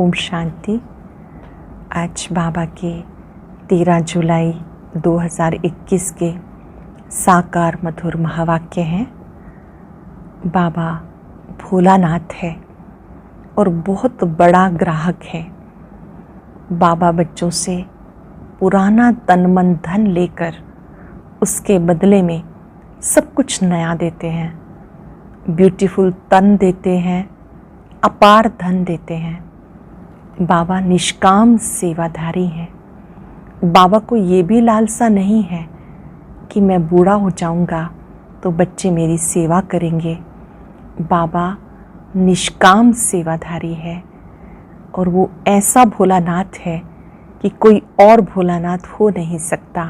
ओम शांति। आज बाबा के 13 जुलाई 2021 के साकार मधुर महावाक्य हैं। बाबा भोलानाथ है और बहुत बड़ा ग्राहक है। बाबा बच्चों से पुराना तन मन धन लेकर उसके बदले में सब कुछ नया देते हैं। ब्यूटीफुल तन देते हैं, अपार धन देते हैं। बाबा निष्काम सेवाधारी हैं। बाबा को ये भी लालसा नहीं है कि मैं बूढ़ा हो जाऊंगा तो बच्चे मेरी सेवा करेंगे। बाबा निष्काम सेवाधारी है और वो ऐसा भोलानाथ है कि कोई और भोलानाथ हो नहीं सकता।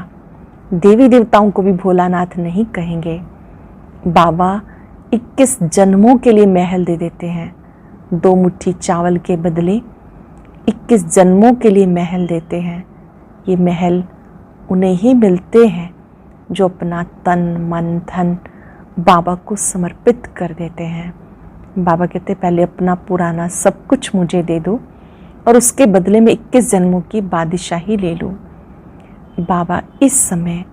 देवी देवताओं को भी भोलानाथ नहीं कहेंगे। बाबा 21 जन्मों के लिए महल दे देते हैं। 2 मुट्ठी चावल के बदले 21 जन्मों के लिए महल देते हैं। ये महल उन्हें ही मिलते हैं जो अपना तन मन धन बाबा को समर्पित कर देते हैं। बाबा कहते पहले अपना पुराना सब कुछ मुझे दे दो और उसके बदले में 21 जन्मों की बादशाही ले लो। बाबा इस समय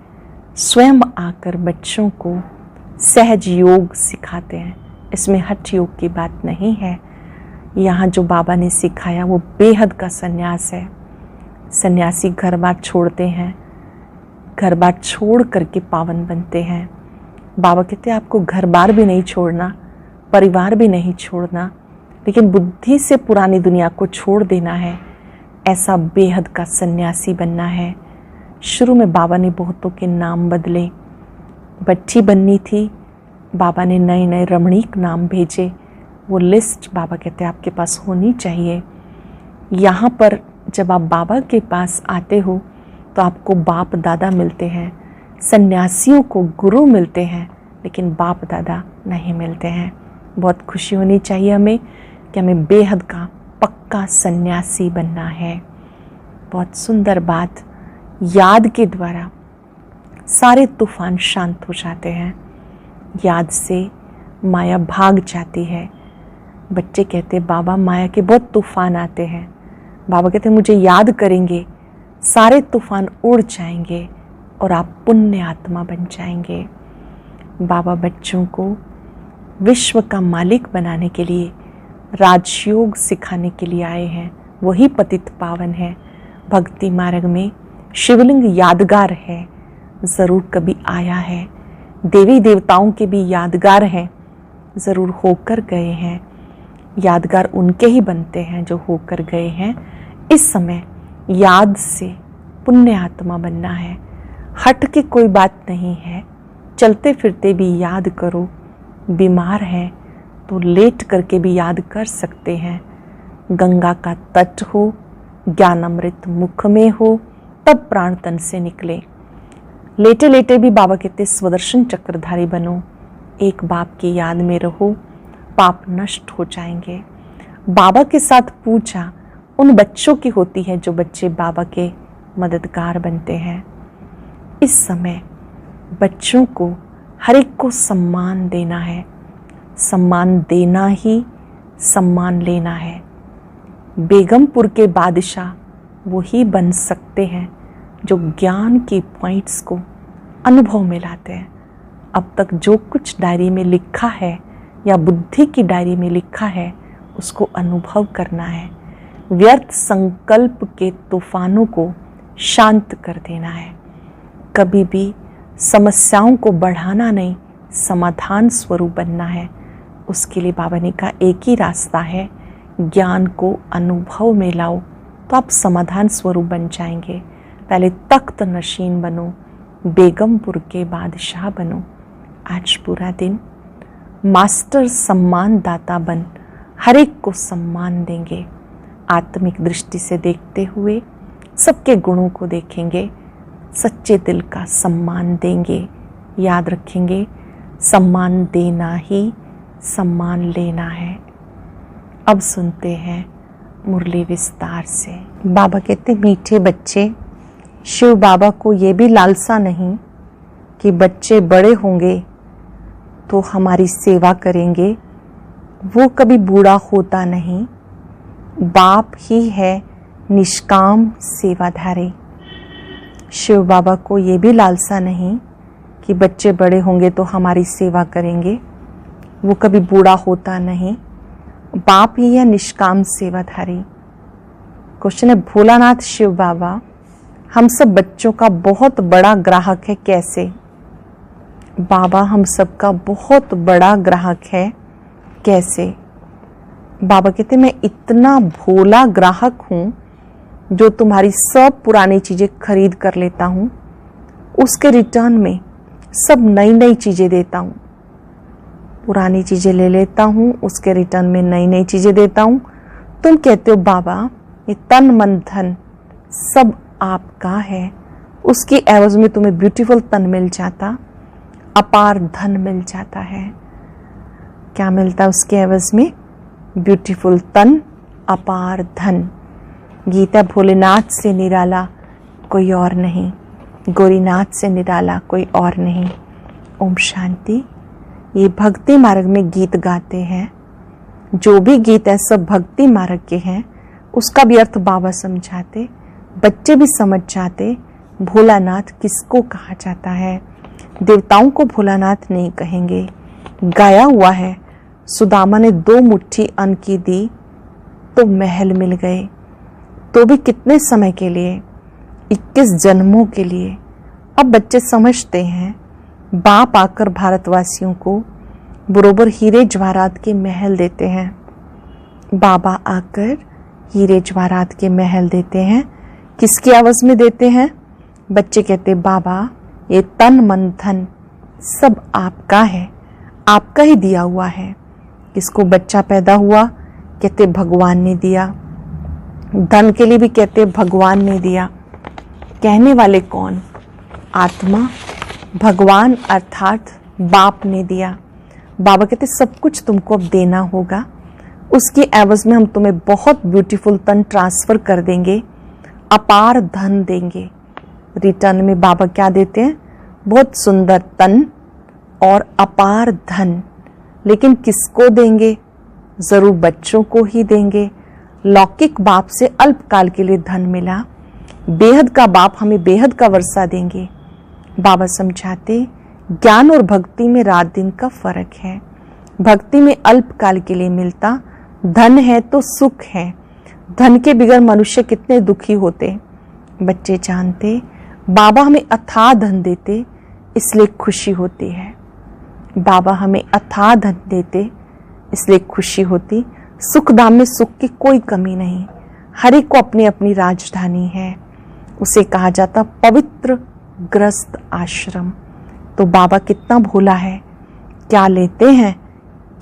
स्वयं आकर बच्चों को सहज योग सिखाते हैं। इसमें हठ योग की बात नहीं है। यहाँ जो बाबा ने सिखाया वो बेहद का सन्यास है। सन्यासी घर बार छोड़ते हैं, घर बार छोड़ करके पावन बनते हैं। बाबा कहते हैं आपको घर बार भी नहीं छोड़ना, परिवार भी नहीं छोड़ना, लेकिन बुद्धि से पुरानी दुनिया को छोड़ देना है। ऐसा बेहद का सन्यासी बनना है। शुरू में बाबा ने बहुतों के नाम बदले। बच्ची बननी थी, बाबा ने नए नए रमणीक नाम भेजे। वो लिस्ट बाबा कहते हैं आपके पास होनी चाहिए। यहाँ पर जब आप बाबा के पास आते हो तो आपको बाप दादा मिलते हैं, सन्यासियों को गुरु मिलते हैं, लेकिन बाप दादा नहीं मिलते हैं। बहुत खुशी होनी चाहिए हमें कि हमें बेहद का पक्का सन्यासी बनना है। बहुत सुंदर बात, याद के द्वारा सारे तूफान शांत हो जाते हैं। याद से माया भाग जाती है। बच्चे कहते बाबा माया के बहुत तूफान आते हैं। बाबा कहते मुझे याद करेंगे, सारे तूफान उड़ जाएंगे और आप पुण्य आत्मा बन जाएंगे। बाबा बच्चों को विश्व का मालिक बनाने के लिए, राजयोग सिखाने के लिए आए हैं। वही पतित पावन है। भक्ति मार्ग में शिवलिंग यादगार है, ज़रूर कभी आया है। देवी देवताओं के भी यादगार हैं, ज़रूर होकर गए हैं। यादगार उनके ही बनते हैं जो होकर गए हैं। इस समय याद से पुण्य आत्मा बनना है। हट के कोई बात नहीं है। चलते फिरते भी याद करो। बीमार हैं तो लेट करके भी याद कर सकते हैं। गंगा का तट हो, ज्ञान अमृत मुख में हो, तब प्राण तन से निकले। लेटे लेटे भी बाबा कहते स्वदर्शन चक्रधारी बनो। एक बाप की याद में रहो, पाप नष्ट हो जाएंगे। बाबा के साथ पूछा उन बच्चों की होती है जो बच्चे बाबा के मददगार बनते हैं। इस समय बच्चों को हर एक को सम्मान देना है। सम्मान देना ही सम्मान लेना है। बेगमपुर के बादशाह वही बन सकते हैं जो ज्ञान की पॉइंट्स को अनुभव में लाते हैं। अब तक जो कुछ डायरी में लिखा है या बुद्धि की डायरी में लिखा है उसको अनुभव करना है। व्यर्थ संकल्प के तूफानों को शांत कर देना है। कभी भी समस्याओं को बढ़ाना नहीं, समाधान स्वरूप बनना है। उसके लिए बाबा ने कहा एक ही रास्ता है, ज्ञान को अनुभव में लाओ तो आप समाधान स्वरूप बन जाएंगे। पहले तख्त नशीन बनो, बेगमपुर के बादशाह बनो। आज पूरा दिन मास्टर सम्मान दाता बन हर एक को सम्मान देंगे। आत्मिक दृष्टि से देखते हुए सबके गुणों को देखेंगे, सच्चे दिल का सम्मान देंगे। याद रखेंगे सम्मान देना ही सम्मान लेना है। अब सुनते हैं मुरली विस्तार से। बाबा कहते मीठे बच्चे, शिव बाबा को ये भी लालसा नहीं कि बच्चे बड़े होंगे तो हमारी सेवा करेंगे। वो कभी बूढ़ा होता नहीं। बाप ही है निष्काम सेवाधारी। शिव बाबा को ये भी लालसा नहीं कि बच्चे बड़े होंगे तो हमारी सेवा करेंगे, वो कभी बूढ़ा होता नहीं। बाप ही है निष्काम सेवाधारी। क्वेश्चन है, भोलानाथ शिव बाबा हम सब बच्चों का बहुत बड़ा ग्राहक है, कैसे? बाबा हम सबका बहुत बड़ा ग्राहक है, कैसे? बाबा कहते मैं इतना भोला ग्राहक हूं जो तुम्हारी सब पुरानी चीजें खरीद कर लेता हूं, उसके रिटर्न में सब नई नई चीजें देता हूं। पुरानी चीजें ले लेता हूं, उसके रिटर्न में नई नई चीजें देता हूं। तुम कहते हो बाबा ये तन मन धन सब आपका है, उसकी एवज में तुम्हें ब्यूटीफुल तन मिल जाता, अपार धन मिल जाता है। क्या मिलता है उसके एवज में? ब्यूटीफुल तन, अपार धन। गीता भोलेनाथ से निराला कोई और नहीं, गौरीनाथ से निराला कोई और नहीं। ओम शांति। ये भक्ति मार्ग में गीत गाते हैं, जो भी गीत है सब भक्ति मार्ग के हैं, उसका भी अर्थ बाबा समझाते, बच्चे भी समझ जाते। भोलानाथ किसको कहा जाता है? देवताओं को भोलानाथ नहीं कहेंगे। गाया हुआ है, सुदामा ने 2 मुट्ठी अन्न की दी तो महल मिल गए, तो भी कितने समय के लिए? 21 जन्मों के लिए। अब बच्चे समझते हैं, बाप आकर भारतवासियों को बरोबर हीरे जवाहरात के महल देते हैं। बाबा आकर हीरे जवाहरात के महल देते हैं। किसकी आवाज में देते हैं? बच्चे कहते बाबा ये तन मन धन सब आपका है, आपका ही दिया हुआ है। किसको बच्चा पैदा हुआ? कहते भगवान ने दिया। धन के लिए भी कहते भगवान ने दिया। कहने वाले कौन? आत्मा। भगवान अर्थात बाप ने दिया। बाबा कहते सब कुछ तुमको अब देना होगा, उसकी एवज में हम तुम्हें बहुत ब्यूटीफुल तन ट्रांसफर कर देंगे, अपार धन देंगे। रिटर्न में बाबा क्या देते हैं? बहुत सुंदर तन और अपार धन। लेकिन किसको देंगे? जरूर बच्चों को ही देंगे। लौकिक बाप से अल्पकाल के लिए धन मिला, बेहद का बाप हमें बेहद का वर्षा देंगे। बाबा समझाते ज्ञान और भक्ति में रात दिन का फर्क है। भक्ति में अल्पकाल के लिए मिलता, धन है तो सुख है। धन के बिगड़ मनुष्य कितने दुखी होते। बच्चे जानते बाबा हमें अथाह धन देते, इसलिए खुशी होती है। बाबा हमें अथाह धन देते, इसलिए खुशी होती। सुख धाम में सुख की कोई कमी नहीं। हर एक को अपनी अपनी राजधानी है। उसे कहा जाता पवित्र ग्रस्त आश्रम। तो बाबा कितना भोला है। क्या लेते हैं,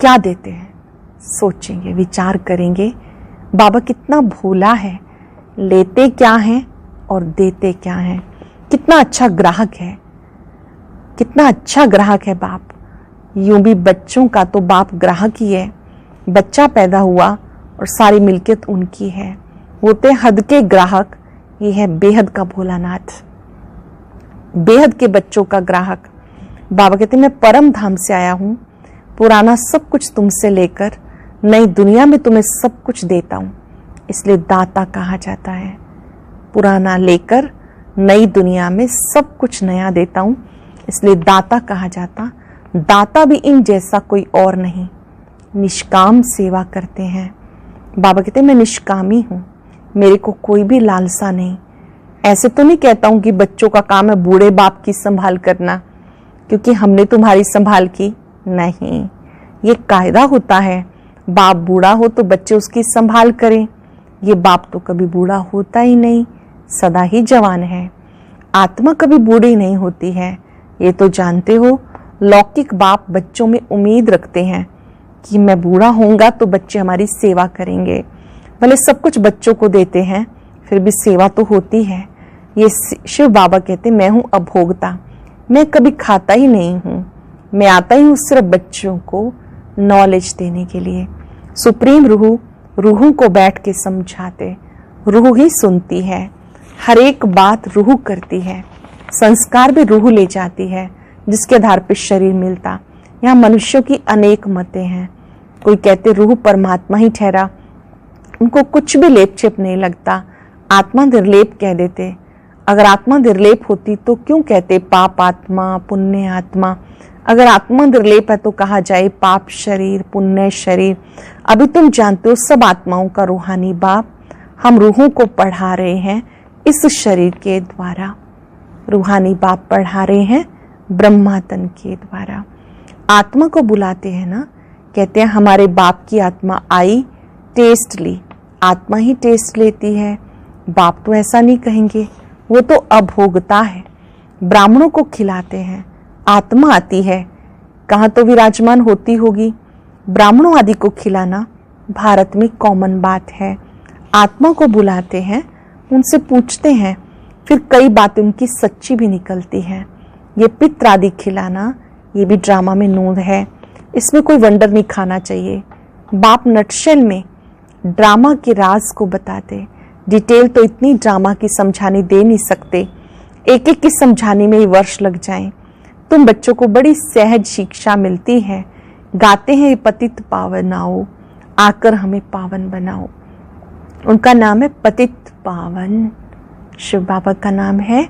क्या देते हैं? सोचेंगे, विचार करेंगे बाबा कितना भोला है। लेते क्या हैं और देते क्या हैं। कितना अच्छा ग्राहक है, कितना अच्छा ग्राहक है बाप। यूं भी बच्चों का तो बाप ग्राहक ही है। बच्चा पैदा हुआ और सारी मिल्कियत उनकी है। वो तो हद के ग्राहक, ये है बेहद का भोलानाथ, बेहद के बच्चों का ग्राहक। बाबा कहते मैं परम धाम से आया हूं, पुराना सब कुछ तुमसे लेकर नई दुनिया में तुम्हें सब कुछ देता हूं, इसलिए दाता कहा जाता है। पुराना लेकर नई दुनिया में सब कुछ नया देता हूं, इसलिए दाता कहा जाता। दाता भी इन जैसा कोई और नहीं, निष्काम सेवा करते हैं। बाबा कहते मैं निष्कामी हूं, मेरे को कोई भी लालसा नहीं। ऐसे तो नहीं कहता हूं कि बच्चों का काम है बूढ़े बाप की संभाल करना, क्योंकि हमने तुम्हारी संभाल की नहीं। ये कायदा होता है, बाप बूढ़ा हो तो बच्चे उसकी संभाल करें। ये बाप तो कभी बूढ़ा होता ही नहीं, सदा ही जवान है। आत्मा कभी बूढ़ी नहीं होती है, ये तो जानते हो। लौकिक बाप बच्चों में उम्मीद रखते हैं कि मैं बूढ़ा होऊंगा तो बच्चे हमारी सेवा करेंगे। भले सब कुछ बच्चों को देते हैं, फिर भी सेवा तो होती है। ये शिव बाबा कहते मैं हूं अभोक्ता, मैं कभी खाता ही नहीं हूं, मैं आता ही हूं सिर्फ बच्चों को नॉलेज देने के लिए। सुप्रीम रूह को बैठ के समझाते, रूह ही सुनती है, हर एक बात रूह करती है। संस्कार भी रूह ले जाती है, जिसके आधार पर शरीर मिलता। यहाँ मनुष्यों की अनेक मतें हैं। कोई कहते रूह परमात्मा ही ठहरा, उनको कुछ भी लेप चेप नहीं लगता, आत्मा निर्लेप कह देते। अगर आत्मा निर्लेप होती तो क्यों कहते पाप आत्मा, पुण्य आत्मा। अगर आत्मा निर्लेप है तो कहा जाए पाप शरीर, पुण्य शरीर। अभी तुम जानते हो सब आत्माओं का रूहानी बाप हम रूहों को पढ़ा रहे हैं इस शरीर के द्वारा। रूहानी बाप पढ़ा रहे हैं ब्रह्मा तन के द्वारा। आत्मा को बुलाते हैं ना, कहते हैं हमारे बाप की आत्मा आई, टेस्ट ली। आत्मा ही टेस्ट लेती है, बाप तो ऐसा नहीं कहेंगे, वो तो अभोगता है। ब्राह्मणों को खिलाते हैं, आत्मा आती है, कहाँ तो विराजमान होती होगी। ब्राह्मणों आदि को खिलाना भारत में कॉमन बात है। आत्मा को बुलाते हैं, उनसे पूछते हैं, फिर कई बातें उनकी सच्ची भी निकलती हैं। ये पित्र आदि खिलाना ये भी ड्रामा में नूंद है, इसमें कोई वंडर नहीं खाना चाहिए। बाप नटशेल में ड्रामा के राज को बताते। डिटेल तो इतनी ड्रामा की समझाने दे नहीं सकते, एक एक की समझाने में ही वर्ष लग जाएं। तुम बच्चों को बड़ी सहज शिक्षा मिलती है। गाते हैं पतित पावन आओ, आकर हमें पावन बनाओ। उनका नाम है पतित पावन, शिव बाबा का नाम है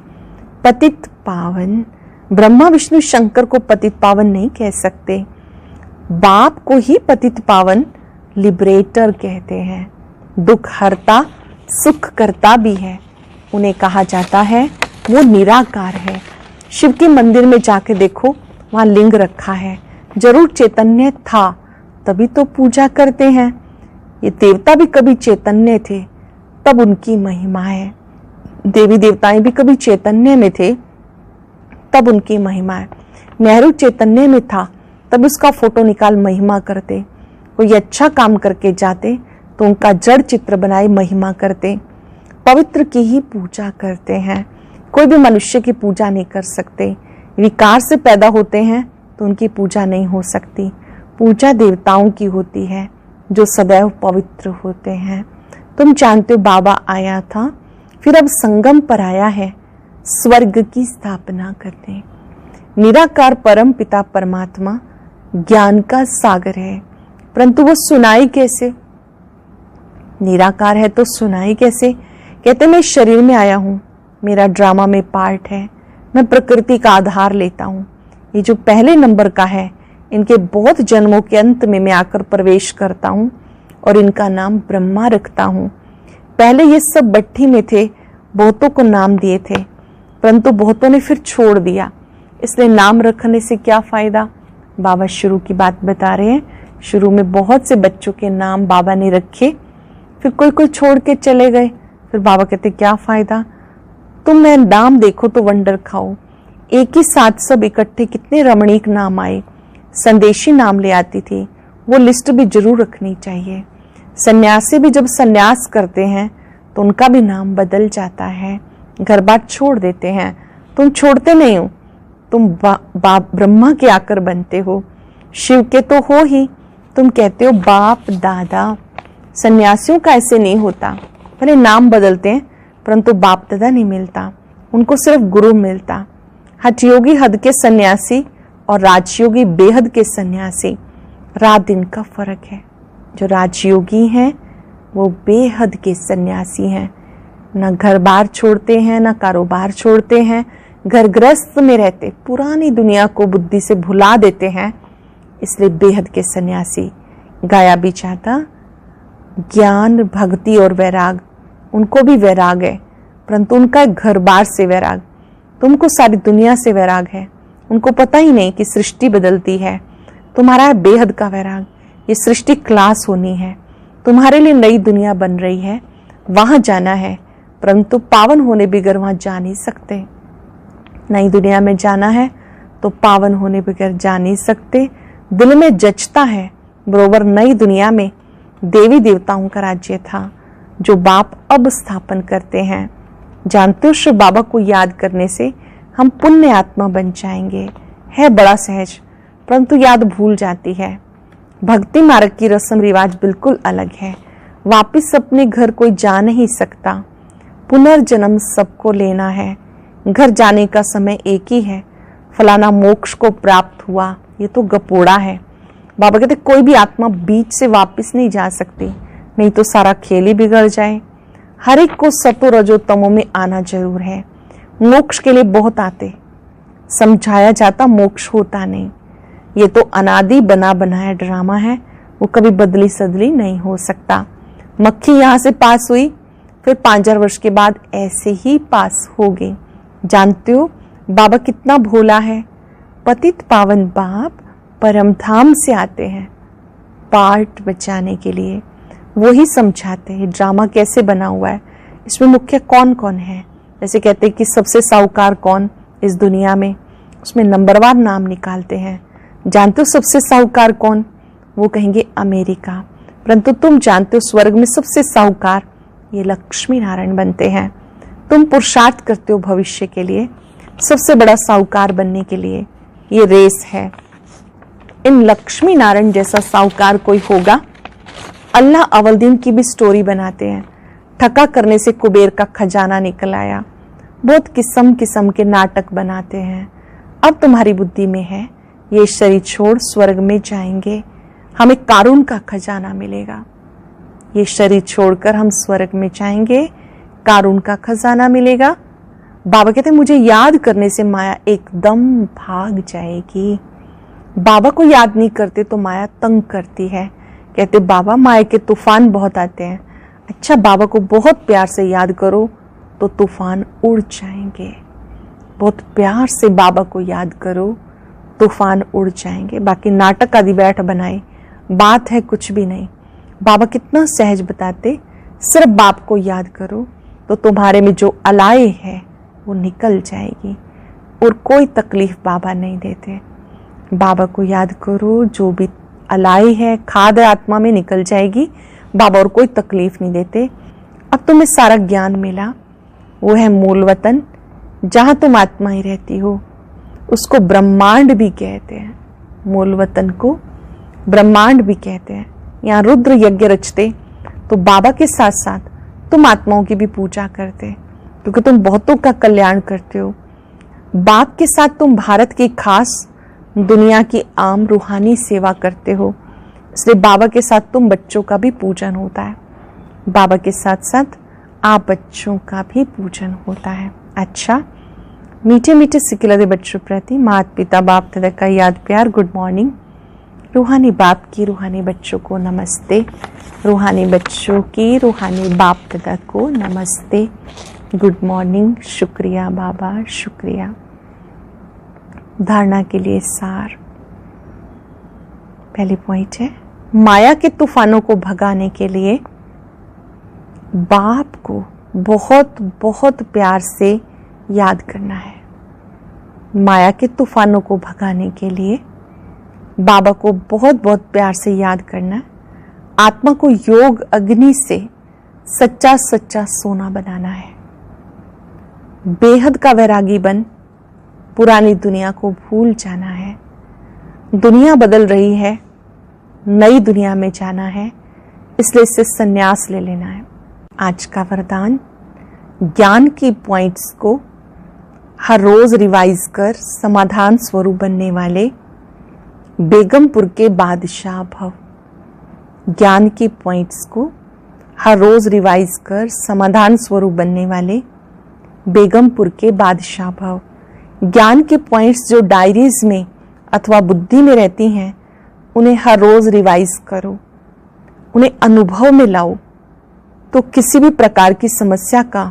पतित पावन। ब्रह्मा विष्णु शंकर को पतित पावन नहीं कह सकते, बाप को ही पतित पावन लिबरेटर कहते हैं। दुख हरता सुख करता भी है, उन्हें कहा जाता है वो निराकार है। शिव के मंदिर में जाके देखो, वहां लिंग रखा है, जरूर चैतन्य था तभी तो पूजा करते हैं। ये देवता भी कभी चैतन्य थे तब उनकी महिमा है, देवी देवताएं भी कभी चैतन्य में थे तब उनकी महिमा है। नेहरू चैतन्य में था तब उसका फोटो निकाल महिमा करते। कोई अच्छा काम करके जाते तो उनका जड़ चित्र बनाए महिमा करते। पवित्र की ही पूजा करते हैं, कोई भी मनुष्य की पूजा नहीं कर सकते। विकार से पैदा होते हैं तो उनकी पूजा नहीं हो सकती। पूजा देवताओं की होती है जो सदैव पवित्र होते हैं। तुम जानते हो बाबा आया था, फिर अब संगम पर आया है स्वर्ग की स्थापना करने। निराकार परम पिता परमात्मा ज्ञान का सागर है, परंतु वो सुनाई कैसे? निराकार है तो सुनाई कैसे? कहते मैं शरीर में आया हूं, मेरा ड्रामा में पार्ट है, मैं प्रकृति का आधार लेता हूं। ये जो पहले नंबर का है, इनके बहुत जन्मों के अंत में मैं आकर प्रवेश करता हूं और इनका नाम ब्रह्मा रखता हूं। पहले ये सब भट्टी में थे, बहुतों को नाम दिए थे, परंतु बहुतों ने फिर छोड़ दिया, इसलिए नाम रखने से क्या फायदा? बाबा शुरू की बात बता रहे हैं। शुरू में बहुत से बच्चों के नाम बाबा ने रखे, फिर कोई कोई छोड़ के चले गए। फिर बाबा कहते क्या फायदा, तुम मैं नाम देखो तो वंडर खाओ। एक ही साथ सब इकट्ठे कितने रमणीक नाम आए। संदेशी नाम ले आती थी, वो लिस्ट भी जरूर रखनी चाहिए। सन्यासी भी जब सन्यास करते हैं तो उनका भी नाम बदल जाता है, घर बार छोड़ देते हैं। तुम छोड़ते नहीं हो, तुम ब्रह्मा के आकर बनते हो, शिव के तो हो ही। तुम कहते हो बाप दादा। सन्यासियों का ऐसे नहीं होता, भले नाम बदलते हैं परंतु बाप दादा नहीं मिलता, उनको सिर्फ गुरु मिलता। हठयोगी हद के सन्यासी और राजयोगी बेहद के सन्यासी, रात दिन का फर्क है। जो राजयोगी हैं वो बेहद के सन्यासी हैं, ना घर बार छोड़ते हैं ना कारोबार छोड़ते हैं, घर गृहस्थ में रहते, पुरानी दुनिया को बुद्धि से भुला देते हैं, इसलिए बेहद के सन्यासी। गाया भी चाहता ज्ञान भक्ति और वैराग, उनको भी वैराग है परंतु उनका घर बार से वैराग। तुमको सारी दुनिया से वैराग है, उनको पता ही नहीं कि सृष्टि बदलती है। तुम्हारा है बेहद का वैराग, ये सृष्टि क्लास होनी है, तुम्हारे लिए नई दुनिया बन रही है, वहां जाना है, परंतु पावन होने बगैर वहां जा नहीं सकते। नई दुनिया में जाना है तो पावन होने बगैर जा नहीं सकते। दिल में जचता है बरोबर नई दुनिया में देवी देवताओं का राज्य था जो बाप अब स्थापन करते हैं। जानते हो शिव बाबा को याद करने से हम पुण्य आत्मा बन जाएंगे। है बड़ा सहज परंतु याद भूल जाती है। भक्ति मार्ग की रस्म रिवाज बिल्कुल अलग है, वापिस अपने घर कोई जा नहीं सकता। पुनर्जन्म सबको लेना है, घर जाने का समय एक ही है। फलाना मोक्ष को प्राप्त हुआ, ये तो गपोड़ा है। बाबा कहते कोई भी आत्मा बीच से वापस नहीं जा सकती, नहीं तो सारा खेल ही बिगड़ जाए। हर एक को सतो रजो तमो में आना जरूर है। मोक्ष के लिए बहुत आते, समझाया जाता मोक्ष होता नहीं। ये तो अनादि बना बनाया ड्रामा है, वो कभी बदली सदली नहीं हो सकता। मक्खी यहाँ से पास हुई, फिर 5000 वर्ष के बाद ऐसे ही पास हो गई। जानते हो बाबा कितना भोला है। पतित पावन बाप परम धाम से आते हैं पार्ट बचाने के लिए, वो ही समझाते हैं ड्रामा कैसे बना हुआ है, इसमें मुख्य कौन कौन है। जैसे कहते हैं कि सबसे साहूकार कौन इस दुनिया में, उसमें नंबरवार नाम निकालते हैं। जानते हो सबसे साहूकार कौन? वो कहेंगे अमेरिका। परंतु तुम जानते हो स्वर्ग में सबसे साहूकार ये लक्ष्मी नारायण बनते हैं। तुम पुरुषार्थ करते हो भविष्य के लिए, सबसे बड़ा साहूकार बनने के लिए। ये रेस है। इन लक्ष्मी नारायण जैसा साहूकार कोई होगा? अल्लाह अवलदीन की भी स्टोरी बनाते हैं। ठगा करने से कुबेर का खजाना निकल आया। बहुत किस्म किस्म के नाटक बनाते हैं। अब तुम्हारी बुद्धि में है ये शरीर छोड़ स्वर्ग में जाएंगे, हमें कारून का खजाना मिलेगा। ये शरीर छोड़कर हम स्वर्ग में जाएंगे, कारून का खजाना मिलेगा। बाबा कहते हैं मुझे याद करने से माया एकदम भाग जाएगी। बाबा को याद नहीं करते तो माया तंग करती है। कहते बाबा माया के तूफान बहुत आते हैं। अच्छा बाबा को बहुत प्यार से याद करो तो तूफान उड़ जाएंगे। बहुत प्यार से बाबा को याद करो, तूफान उड़ जाएंगे। बाकी नाटक आदि बैठ बनाए, बात है कुछ भी नहीं। बाबा कितना सहज बताते, सिर्फ बाप को याद करो तो तुम्हारे में जो अलाए है वो निकल जाएगी और कोई तकलीफ बाबा नहीं देते। बाबा को याद करो, जो भी अलाए है खाद आत्मा में निकल जाएगी। बाबा और कोई तकलीफ नहीं देते। अब तुम्हें सारा ज्ञान मिला, वो है मूल वतन जहां तुम आत्मा ही रहती हो। उसको ब्रह्मांड भी कहते हैं। मूल वतन को ब्रह्मांड भी कहते हैं। यहाँ रुद्र यज्ञ रचते तो बाबा के साथ साथ तुम आत्माओं की भी पूजा करते, क्योंकि तुम बहुतों का कल्याण करते हो। बाप के साथ तुम भारत की खास दुनिया की आम रूहानी सेवा करते हो, इसलिए बाबा के साथ तुम बच्चों का भी पूजन होता है। बाबा के साथ साथ आप बच्चों का भी पूजन होता है। अच्छा, मीठे मीठे सिकिलदे बच्चों प्रति माता पिता बाप दादा का याद प्यार। Good morning. रूहानी बाप की रूहानी बच्चों को नमस्ते। रूहानी बच्चों की रूहानी बाप दादा को नमस्ते। Good morning. शुक्रिया बाबा, शुक्रिया। धारणा के लिए सार। पहली पॉइंट है माया के तूफानों को भगाने के लिए बाप को बहुत बहुत प्यार से याद करना है। माया के तूफानों को भगाने के लिए बाबा को बहुत बहुत प्यार से याद करना है। आत्मा को योग अग्नि से सच्चा सच्चा सोना बनाना है। बेहद का वैरागी बन पुरानी दुनिया को भूल जाना है। दुनिया बदल रही है, नई दुनिया में जाना है, इसलिए इससे संन्यास ले लेना है। आज का वरदान, ज्ञान की पॉइंट्स को हर रोज रिवाइज कर समाधान स्वरूप बनने वाले बेगमपुर के बादशाह भव। ज्ञान की पॉइंट्स को हर रोज रिवाइज कर समाधान स्वरूप बनने वाले बेगमपुर के बादशाह भव। ज्ञान के पॉइंट्स जो डायरीज में अथवा बुद्धि में रहती हैं, उन्हें हर रोज रिवाइज करो, उन्हें अनुभव में लाओ, तो किसी भी प्रकार की समस्या का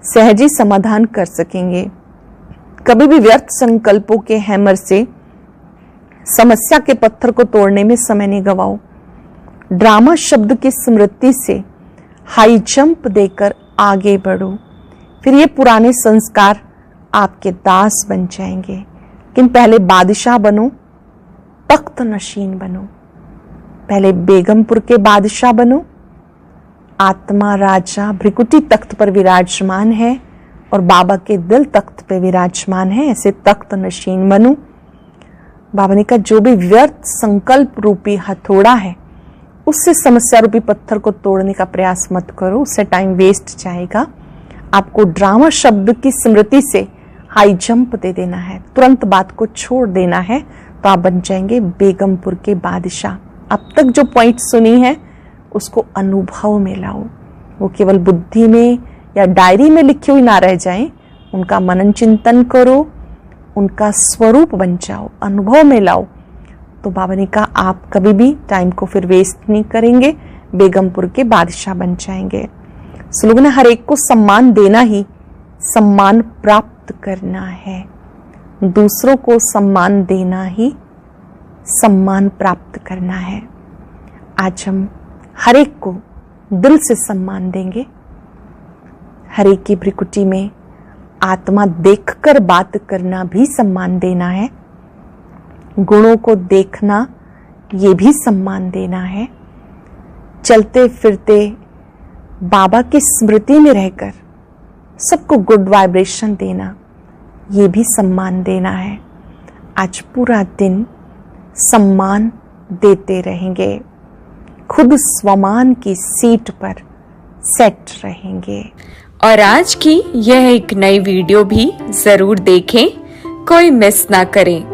सहज ही समाधान कर सकेंगे। कभी भी व्यर्थ संकल्पों के हैमर से समस्या के पत्थर को तोड़ने में समय नहीं गवाओ। ड्रामा शब्द की स्मृति से हाई जंप देकर आगे बढ़ो, फिर ये पुराने संस्कार आपके दास बन जाएंगे। लेकिन पहले बादशाह बनो, तख्त नशीन बनो। पहले बेगमपुर के बादशाह बनो। आत्मा राजा भ्रिकुटी तख्त पर विराजमान है और बाबा के दिल तख्त पे विराजमान है, ऐसे तख्त नशीन बनो। बाबा ने कहा जो भी व्यर्थ संकल्प रूपी हथौड़ा है उससे समस्या रूपी पत्थर को तोड़ने का प्रयास मत करो, उससे टाइम वेस्ट जाएगा। आपको ड्रामा शब्द की स्मृति से हाई जंप दे देना है, तुरंत बात को छोड़ देना है, तो आप बन जाएंगे बेगमपुर के बादशाह। अब तक जो पॉइंट सुनी है उसको अनुभव में लाओ। वो केवल बुद्धि में या डायरी में लिखे हुए ना रह जाएं, उनका मनन चिंतन करो, उनका स्वरूप बन जाओ, अनुभव में लाओ। तो बाबा ने कहा आप कभी भी टाइम को फिर वेस्ट नहीं करेंगे, बेगमपुर के बादशाह बन जाएंगे। स्लोगन है, हर एक को सम्मान देना ही सम्मान प्राप्त करना है। दूसरों को सम्मान देना ही सम्मान प्राप्त करना है। आज हम हर एक को दिल से सम्मान देंगे। हर एक की भ्रिकुटी में आत्मा देखकर बात करना भी सम्मान देना है। गुणों को देखना ये भी सम्मान देना है। चलते फिरते बाबा की स्मृति में रहकर सबको गुड वाइब्रेशन देना ये भी सम्मान देना है। आज पूरा दिन सम्मान देते रहेंगे, खुद स्वमान की सीट पर सेट रहेंगे। और आज की यह एक नई वीडियो भी जरूर देखें, कोई मिस ना करें।